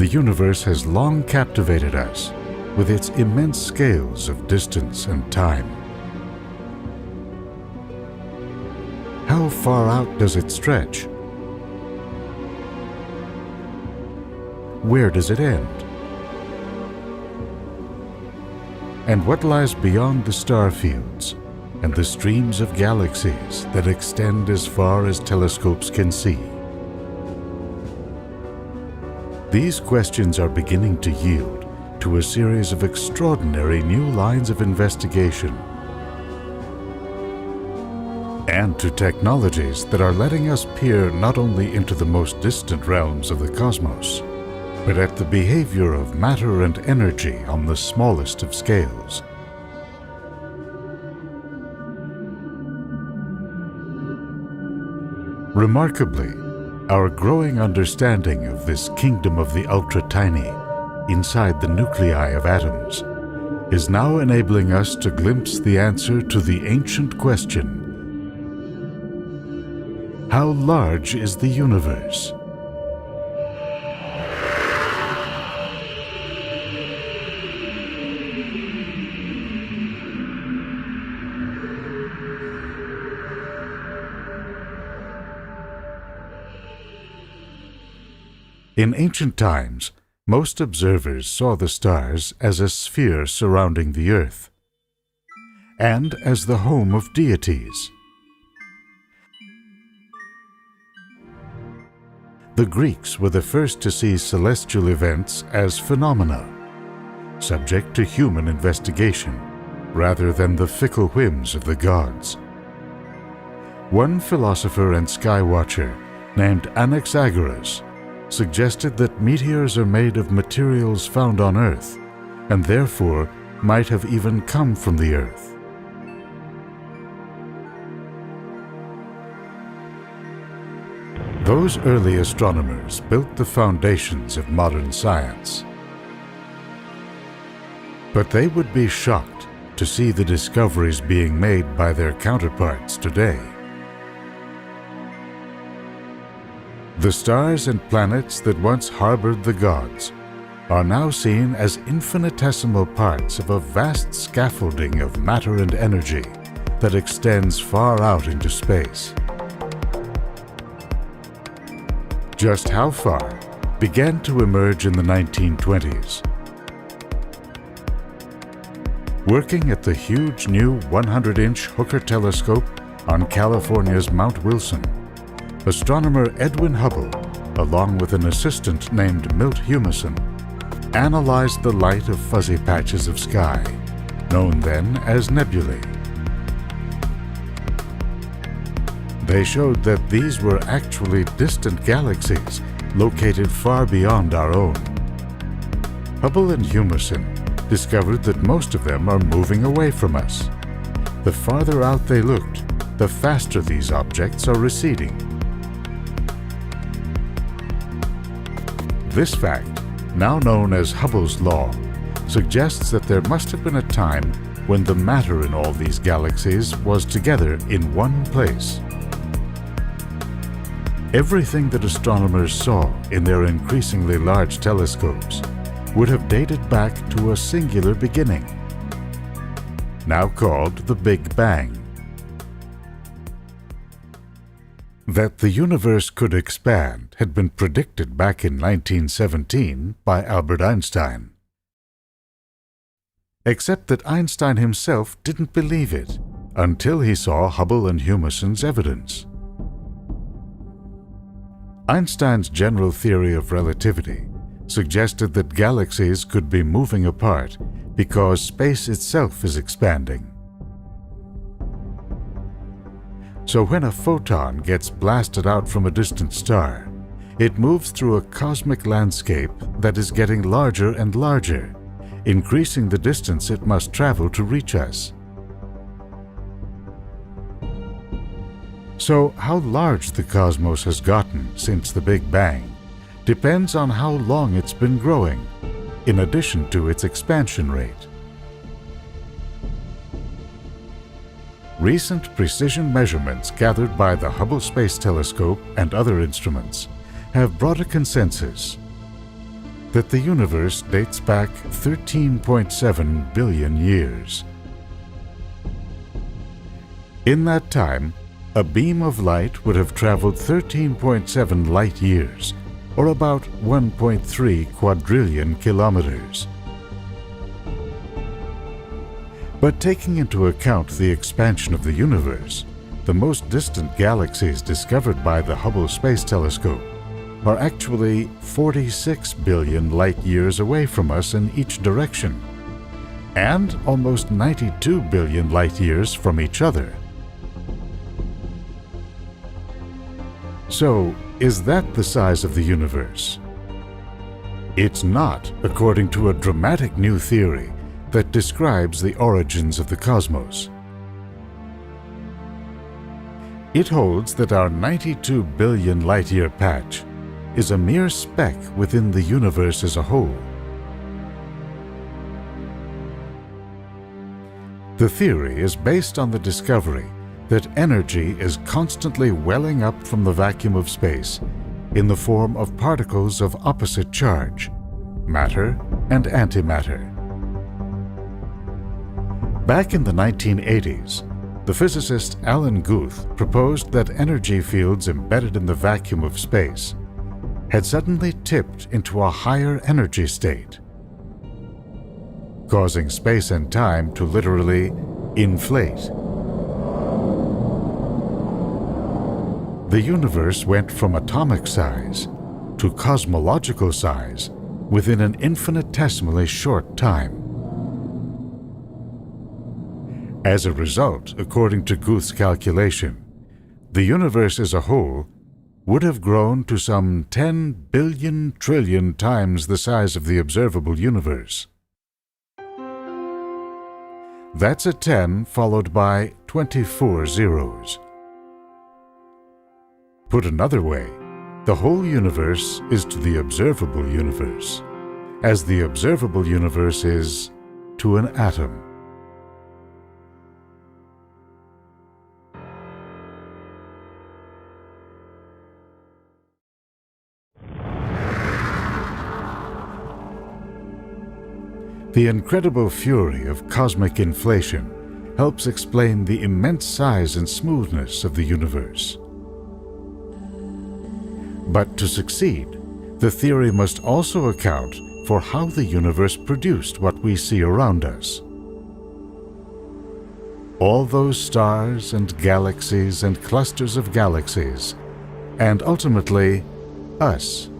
The universe has long captivated us with its immense scales of distance and time. How far out does it stretch? Where does it end? And what lies beyond the star fields and the streams of galaxies that extend as far as telescopes can see? These questions are beginning to yield to a series of extraordinary new lines of investigation and to technologies that are letting us peer not only into the most distant realms of the cosmos, but at the behavior of matter and energy on the smallest of scales. Remarkably, our growing understanding of this kingdom of the ultra-tiny inside the nuclei of atoms is now enabling us to glimpse the answer to the ancient question: how large is the universe? In ancient times, most observers saw the stars as a sphere surrounding the earth and as the home of deities. The Greeks were the first to see celestial events as phenomena, subject to human investigation, rather than the fickle whims of the gods. One philosopher and skywatcher named Anaxagoras suggested that meteors are made of materials found on Earth and therefore might have even come from the Earth. Those early astronomers built the foundations of modern science. But they would be shocked to see the discoveries being made by their counterparts today. The stars and planets that once harbored the gods are now seen as infinitesimal parts of a vast scaffolding of matter and energy that extends far out into space. Just how far began to emerge in the 1920s. Working at the huge new 100-inch Hooker telescope on California's Mount Wilson, astronomer Edwin Hubble, along with an assistant named Milt Humason, analyzed the light of fuzzy patches of sky, known then as nebulae. They showed that these were actually distant galaxies located far beyond our own. Hubble and Humason discovered that most of them are moving away from us. The farther out they looked, the faster these objects are receding. This fact, now known as Hubble's law, suggests that there must have been a time when the matter in all these galaxies was together in one place. Everything that astronomers saw in their increasingly large telescopes would have dated back to a singular beginning, now called the Big Bang. That the universe could expand had been predicted back in 1917 by Albert Einstein. Except that Einstein himself didn't believe it until he saw Hubble and Humason's evidence. Einstein's general theory of relativity suggested that galaxies could be moving apart because space itself is expanding. So when a photon gets blasted out from a distant star, it moves through a cosmic landscape that is getting larger and larger, increasing the distance it must travel to reach us. So how large the cosmos has gotten since the Big Bang depends on how long it's been growing, in addition to its expansion rate. Recent precision measurements gathered by the Hubble Space Telescope and other instruments have brought a consensus. that the universe dates back 13.7 billion years. In that time, a beam of light would have traveled 13.7 light years, or about 1.3 quadrillion kilometers. But taking into account the expansion of the universe, the most distant galaxies discovered by the Hubble Space Telescope are actually 46 billion light-years away from us in each direction, and almost 92 billion light-years from each other. So, is that the size of the universe? It's not, according to a dramatic new theory that describes the origins of the cosmos. It holds that our 92 billion light-year patch is a mere speck within the universe as a whole. The theory is based on the discovery that energy is constantly welling up from the vacuum of space in the form of particles of opposite charge, matter and antimatter. Back in the 1980s, the physicist Alan Guth proposed that energy fields embedded in the vacuum of space had suddenly tipped into a higher energy state, causing space and time to literally inflate. The universe went from atomic size to cosmological size within an infinitesimally short time. As a result, according to Guth's calculation, the universe as a whole would have grown to some 10 billion trillion times the size of the observable universe. That's a 10 followed by 24 zeros. Put another way, the whole universe is to the observable universe, as the observable universe is to an atom. The incredible fury of cosmic inflation helps explain the immense size and smoothness of the universe. But to succeed, the theory must also account for how the universe produced what we see around us. All those stars and galaxies and clusters of galaxies, and ultimately, us.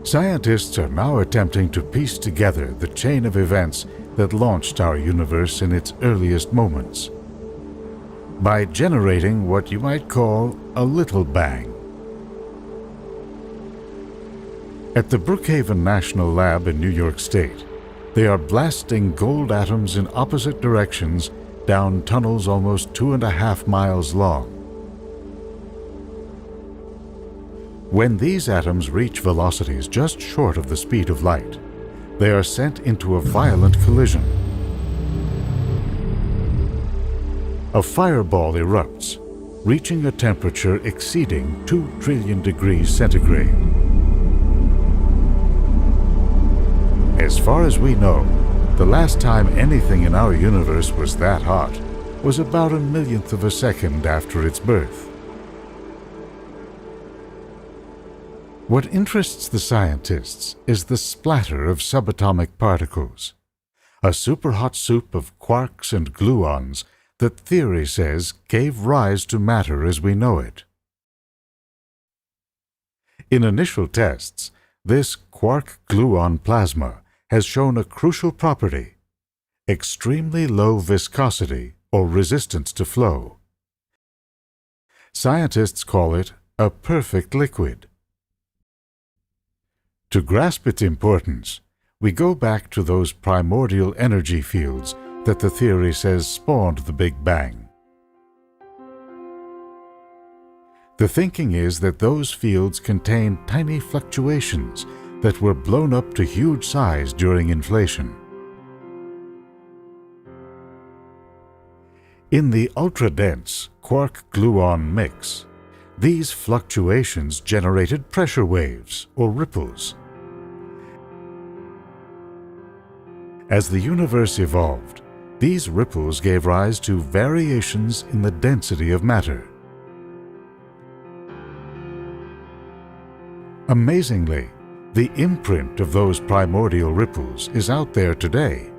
Scientists are now attempting to piece together the chain of events that launched our universe in its earliest moments by generating what you might call a little bang. At the Brookhaven National Lab in New York State, they are blasting gold atoms in opposite directions down tunnels almost 2.5 miles long. When these atoms reach velocities just short of the speed of light, they are sent into a violent collision. A fireball erupts, reaching a temperature exceeding 2 trillion degrees centigrade. As far as we know, the last time anything in our universe was that hot was about 1/1,000,000th of a second after its birth. What interests the scientists is the splatter of subatomic particles, a superhot soup of quarks and gluons that theory says gave rise to matter as we know it. In initial tests, this quark-gluon plasma has shown a crucial property: extremely low viscosity or resistance to flow. Scientists call it a perfect liquid. To grasp its importance, we go back to those primordial energy fields that the theory says spawned the Big Bang. The thinking is that those fields contain tiny fluctuations that were blown up to huge size during inflation. In the ultra-dense quark-gluon mix, These fluctuations generated pressure waves, or ripples. As the universe evolved, these ripples gave rise to variations in the density of matter. Amazingly, the imprint of those primordial ripples is out there today,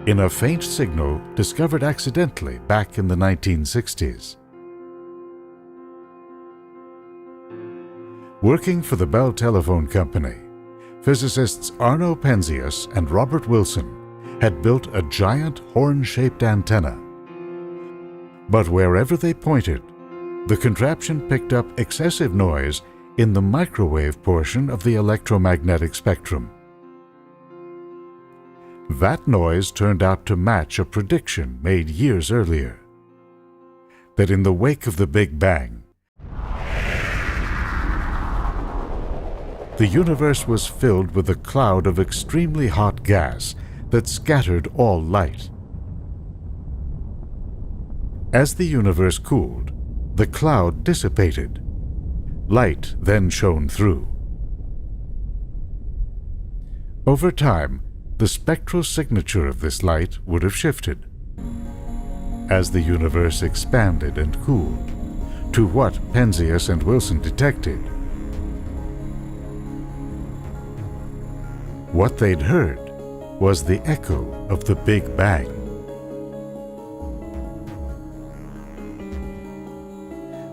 in a faint signal discovered accidentally back in the 1960s. Working for the Bell Telephone Company, physicists Arno Penzias and Robert Wilson had built a giant horn-shaped antenna. But wherever they pointed, the contraption picked up excessive noise in the microwave portion of the electromagnetic spectrum. That noise turned out to match a prediction made years earlier, that in the wake of the Big Bang, the universe was filled with a cloud of extremely hot gas that scattered all light. As the universe cooled, the cloud dissipated. Light then shone through. Over time, the spectral signature of this light would have shifted as the universe expanded and cooled to what Penzias and Wilson detected. What they'd heard was the echo of the Big Bang.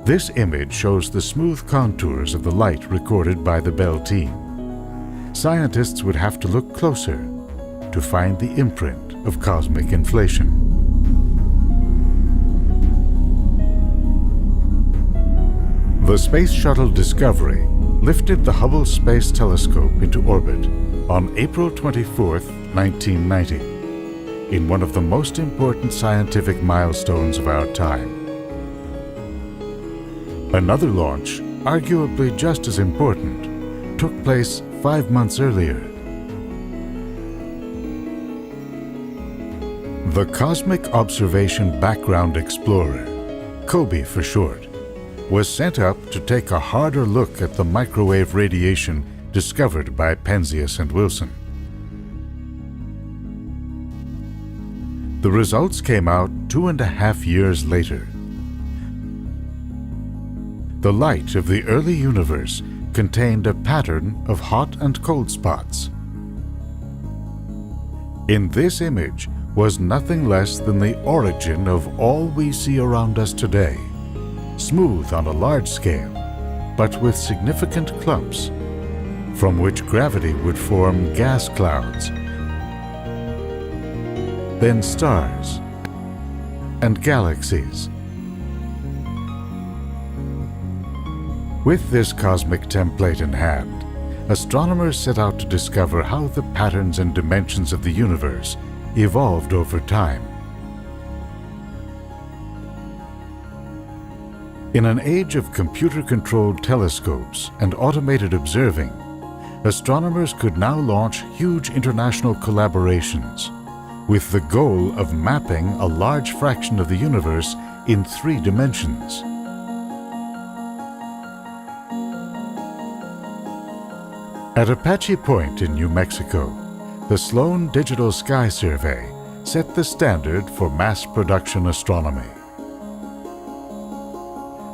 This image shows the smooth contours of the light recorded by the Bell team. Scientists would have to look closer to find the imprint of cosmic inflation. The Space Shuttle Discovery lifted the Hubble Space Telescope into orbit on April 24, 1990, in one of the most important scientific milestones of our time. Another launch, arguably just as important, took place 5 months earlier. The Cosmic Observation Background Explorer, COBE for short, was sent up to take a harder look at the microwave radiation discovered by Penzias and Wilson. The results came out 2.5 years later. The light of the early universe contained a pattern of hot and cold spots. In this image was nothing less than the origin of all we see around us today, smooth on a large scale, but with significant clumps, from which gravity would form gas clouds, then stars and galaxies. With this cosmic template in hand, astronomers set out to discover how the patterns and dimensions of the universe evolved over time. In an age of computer-controlled telescopes and automated observing, astronomers could now launch huge international collaborations with the goal of mapping a large fraction of the universe in 3 dimensions. At Apache Point in New Mexico, the Sloan Digital Sky Survey set the standard for mass production astronomy.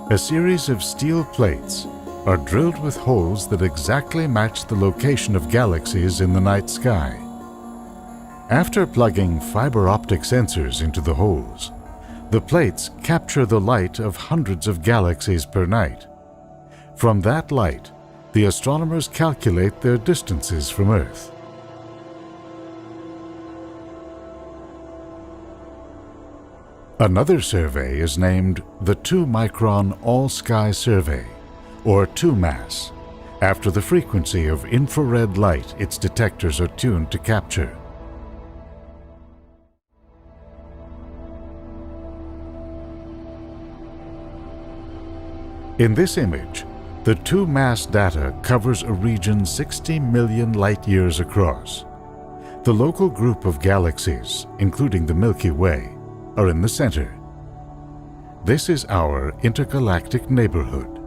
A series of steel plates are drilled with holes that exactly match the location of galaxies in the night sky. After plugging fiber optic sensors into the holes, the plates capture the light of hundreds of galaxies per night. From that light, the astronomers calculate their distances from Earth. Another survey is named the 2-micron All-Sky Survey, or 2MASS, after the frequency of infrared light its detectors are tuned to capture. In this image, the 2MASS data covers a region 60 million light-years across. The local group of galaxies, including the Milky Way, are in the center. This is our intergalactic neighborhood.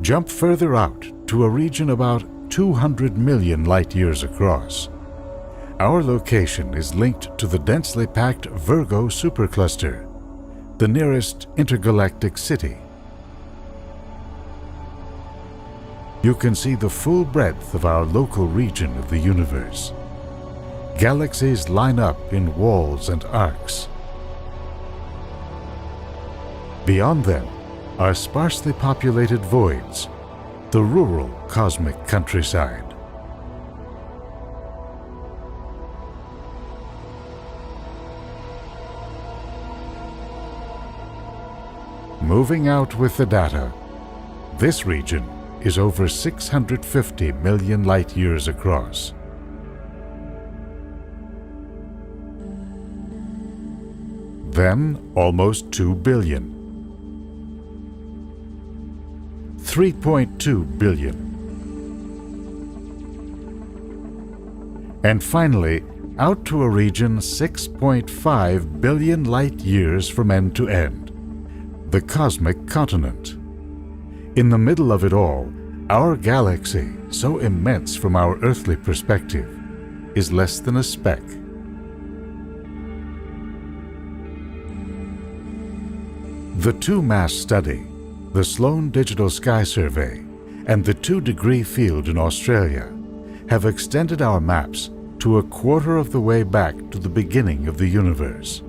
jump further out to a region about 200 million light-years across. Our location is linked to the densely packed Virgo supercluster, the nearest intergalactic city. You can see the full breadth of our local region of the universe. Galaxies line up in walls and arcs. Beyond them are sparsely populated voids, the rural cosmic countryside. Moving out with the data, this region is over 650 million light-years across. Then almost 2 billion. 3.2 billion. And finally, out to a region 6.5 billion light-years from end to end, the cosmic continent. In the middle of it all, our galaxy, so immense from our earthly perspective, is less than a speck. The two-mass study, the Sloan Digital Sky Survey, and the 2-degree field in Australia have extended our maps to a quarter of the way back to the beginning of the universe.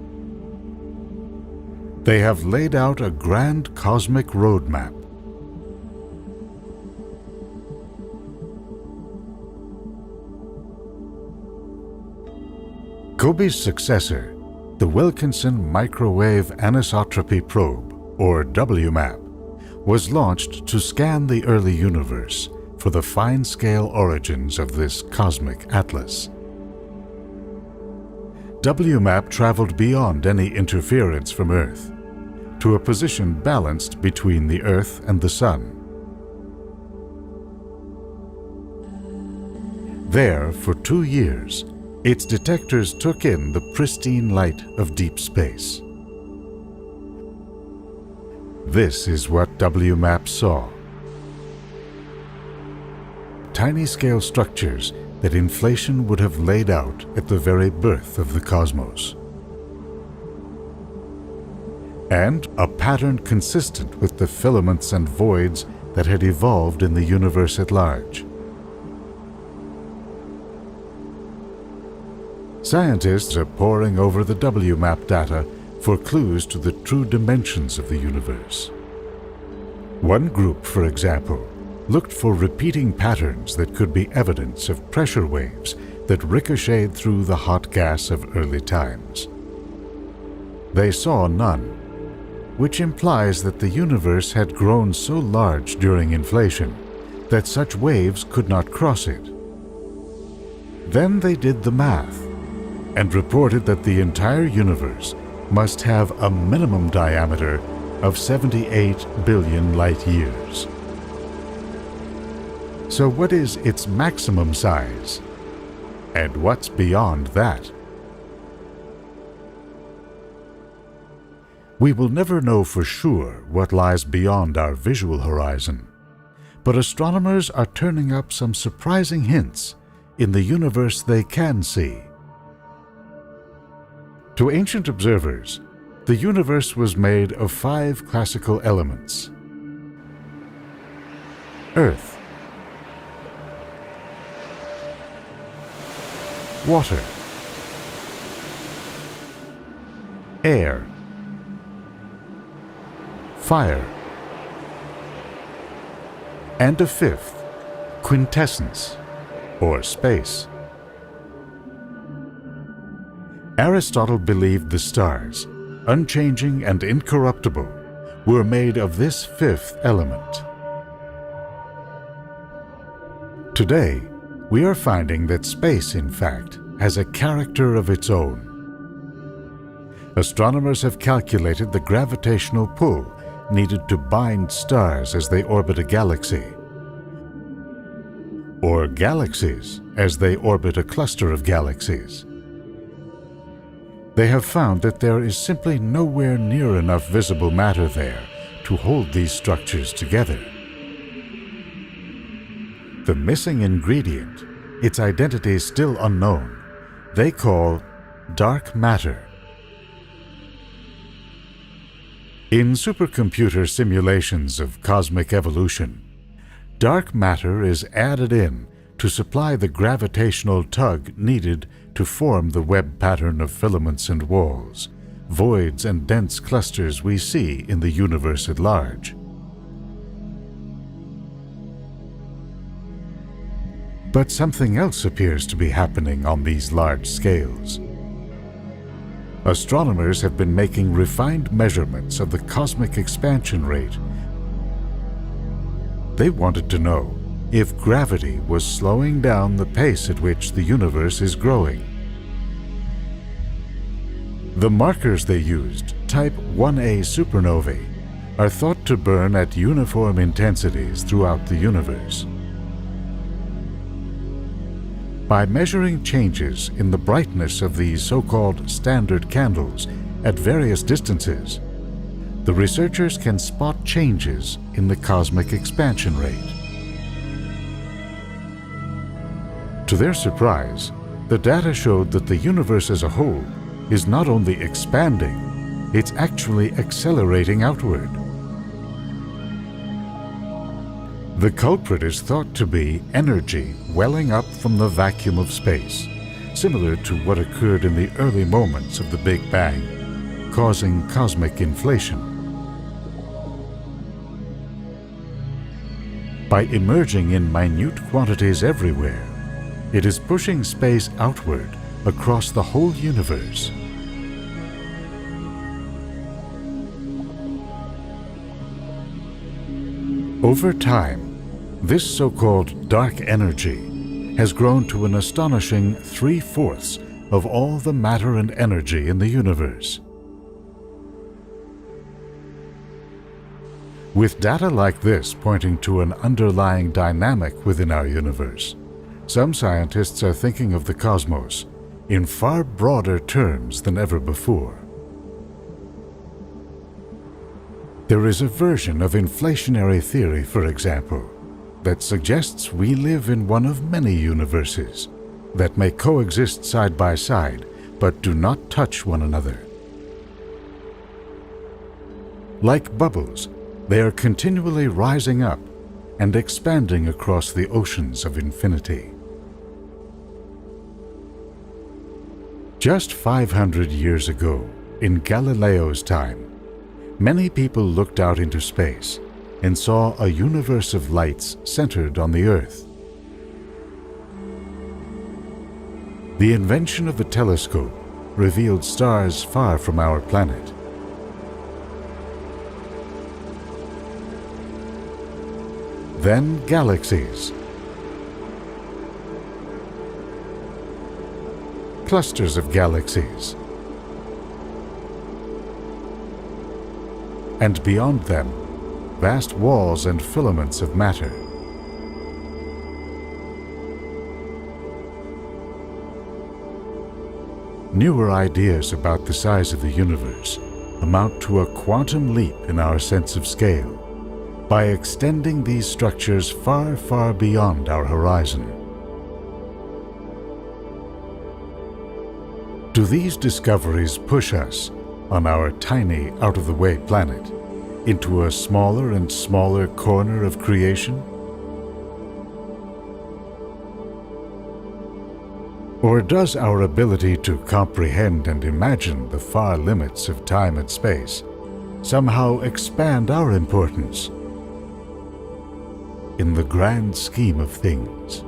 They have laid out a grand cosmic roadmap. COBE's successor, the Wilkinson Microwave Anisotropy Probe, or WMAP, was launched to scan the early universe for the fine-scale origins of this cosmic atlas. WMAP traveled beyond any interference from Earth to a position balanced between the Earth and the Sun. There, for 2 years, its detectors took in the pristine light of deep space. This is what WMAP saw. Tiny-scale structures that inflation would have laid out at the very birth of the cosmos. And a pattern consistent with the filaments and voids that had evolved in the universe at large. Scientists are poring over the WMAP data for clues to the true dimensions of the universe. One group, for example, looked for repeating patterns that could be evidence of pressure waves that ricocheted through the hot gas of early times. They saw none, which implies that the universe had grown so large during inflation that such waves could not cross it. Then they did the math and reported that the entire universe must have a minimum diameter of 78 billion light-years. So what is its maximum size? And what's beyond that? We will never know for sure what lies beyond our visual horizon, but astronomers are turning up some surprising hints in the universe they can see. To ancient observers, the universe was made of 5 classical elements: Earth, water, air, fire, and a 5th, quintessence, or space. Aristotle believed the stars, unchanging and incorruptible, were made of this 5th element. Today, we are finding that space, in fact, has a character of its own. Astronomers have calculated the gravitational pull needed to bind stars as they orbit a galaxy, or galaxies as they orbit a cluster of galaxies. They have found that there is simply nowhere near enough visible matter there to hold these structures together. The missing ingredient, its identity still unknown, they call dark matter. In supercomputer simulations of cosmic evolution, dark matter is added in to supply the gravitational tug needed to form the web pattern of filaments and walls, voids and dense clusters we see in the universe at large. But something else appears to be happening on these large scales. Astronomers have been making refined measurements of the cosmic expansion rate. They wanted to know if gravity was slowing down the pace at which the universe is growing. The markers they used, type 1a supernovae, are thought to burn at uniform intensities throughout the universe. By measuring changes in the brightness of these so-called standard candles at various distances, the researchers can spot changes in the cosmic expansion rate. To their surprise, the data showed that the universe as a whole is not only expanding, it's actually accelerating outward. The culprit is thought to be energy welling up from the vacuum of space, similar to what occurred in the early moments of the Big Bang, causing cosmic inflation. By emerging in minute quantities everywhere, it is pushing space outward across the whole universe. Over time, this so-called dark energy has grown to an astonishing 3/4 of all the matter and energy in the universe. With data like this pointing to an underlying dynamic within our universe, some scientists are thinking of the cosmos in far broader terms than ever before. There is a version of inflationary theory, for example, that suggests we live in one of many universes that may coexist side by side but do not touch one another. Like bubbles, they are continually rising up and expanding across the oceans of infinity. Just 500 years ago, in Galileo's time, many people looked out into space and saw a universe of lights centered on the Earth. The invention of the telescope revealed stars far from our planet. Then galaxies, clusters of galaxies, and beyond them, vast walls and filaments of matter. Newer ideas about the size of the universe amount to a quantum leap in our sense of scale by extending these structures far, far beyond our horizon. Do these discoveries push us, on our tiny, out-of-the-way planet, into a smaller and smaller corner of creation? Or does our ability to comprehend and imagine the far limits of time and space somehow expand our importance in the grand scheme of things?